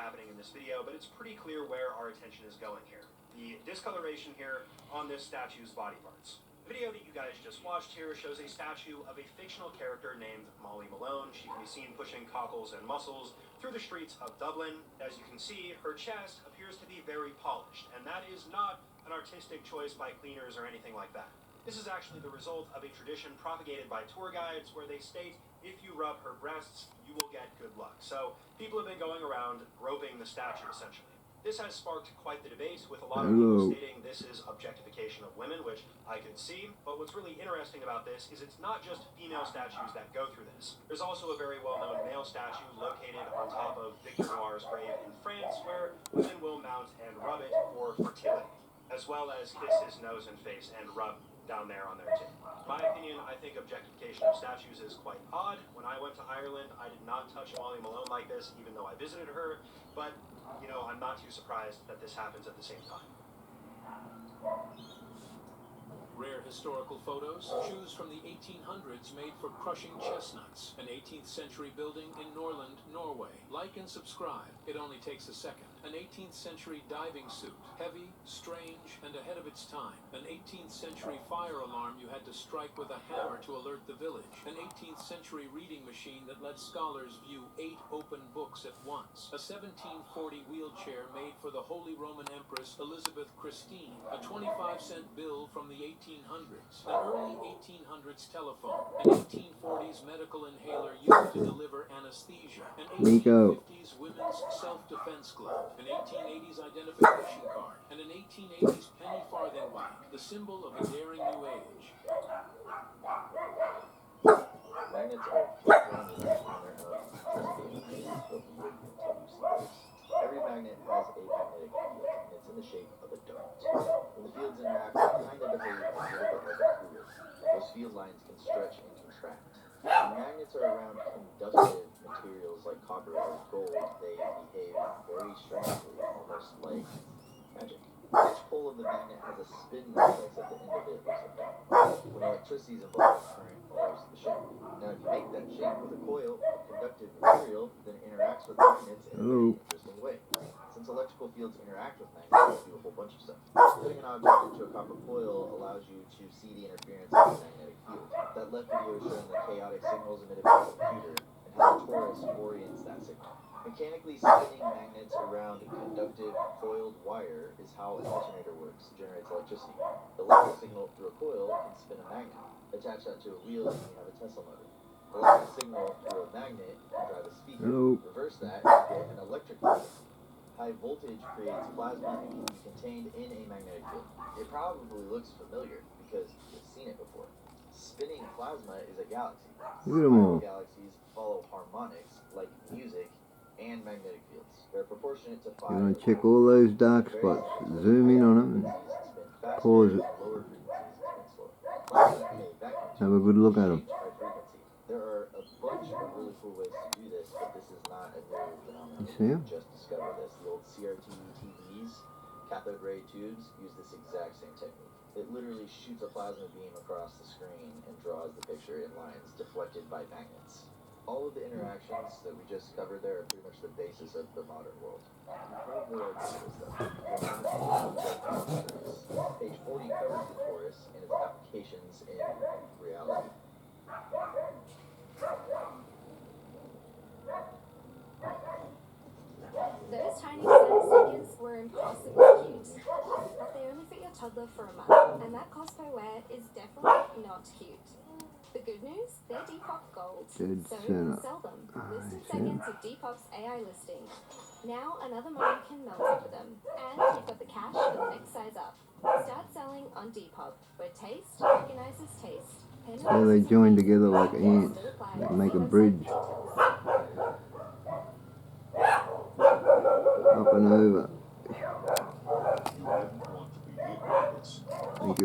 happening in this video, but it's pretty clear where our attention is going here. The discoloration here on this statue's body parts. The video that you guys just watched here shows a statue of a fictional character named Molly Malone. She can be seen pushing cockles and muscles through the streets of Dublin. As you can see, her chest appears to be very polished, and that is not an artistic choice by cleaners or anything like that. This is actually the result of a tradition propagated by tour guides where they state, if you rub her breasts, you will get good luck. So people have been going around groping the statue, essentially. This has sparked quite the debate, with a lot of people stating this is objectification of women, which I could see. But what's really interesting about this is it's not just female statues that go through this. There's also a very well-known male statue located on top of Victor Noir's grave in France, where women will mount and rub it for fertility, as well as kiss his nose and face and rub down there on their tip. In my opinion, I think objectification of statues is quite odd. When I went to Ireland, I did not touch Molly Malone like this, even though I visited her. But, you know, I'm not too surprised that this happens at the same time. Rare historical photos, shoes from the 1800s made for crushing chestnuts. An 18th century building in Norland, Norway. Like and subscribe. It only takes a second. An 18th century diving suit. Heavy, strange, and ahead of its time. An 18th century fire alarm you had to strike with a hammer to alert the village. An 18th century reading machine that let scholars view 8 open books at once. A 1740 wheelchair made for the Holy Roman Empress Elizabeth Christine. A 25-cent bill from the 1800s. An early 1800s telephone. An 1840s medical inhaler used to deliver anesthesia. An 1850s women's self-defense glove. An 1880s identification card. And an 1880s penny farthing bike, the symbol of a daring new age. Magnets are every magnet has a magnetic field, and it's in the shape of a dart. When the fields interact, they kind of behave a little bit like a fluid. Those field lines can stretch and contract. When magnets are around conductive materials like copper or gold, they behave very strangely, almost like magic. Each pole of the magnet has a spin vortex at the end of it, looks like that. When electricity is involved, current follows the shape. Now, if you make that shape with a coil of conductive material, then it interacts with magnets in a very interesting way. Since electrical fields interact with magnets, they do a whole bunch of stuff. Putting an object into a copper coil allows you to see the interference of the magnetic field. That left video showing the chaotic signals emitted by the computer and how the torus orients that signal. Mechanically spinning magnets around conductive coiled wire is how an alternator works, generates electricity. The electrical signal through a coil can spin a magnet. Attach that to a wheel and you have a Tesla motor. Electric signal through a magnet can drive a speaker. Reverse that and get an electric motor. High voltage creates plasma and can be contained in a magnetic field. It probably looks familiar because you've seen it before. Spinning plasma is a galaxy. Galaxies follow harmonics like music and magnetic fields. They're proportionate to 5. You want to check all those dark spots, zoom in on them and pause it. Have a good look at them. There are a bunch of really cool ways to do this, but this is not a new phenomenon. You see them? Just discovered this. The old CRT TVs, cathode ray tubes, use this exact same technique. It literally shoots a plasma beam across the screen and draws the picture in lines deflected by magnets. All of the interactions that we just covered there are pretty much the basis of the modern world. Page 40 covers the torus and its applications in reality. Those tiny stickers were impossibly cute, but they only fit your toddler for a month, and that cost per wear is definitely not cute. The good news, they're Depop Gold, so sell them. List in seconds of Depop's AI listing. Now another mom can melt over them, and you've got the cash for the next size up. Start selling on Depop, where taste recognizes taste. So they join together like ants, they make a bridge. Up and over.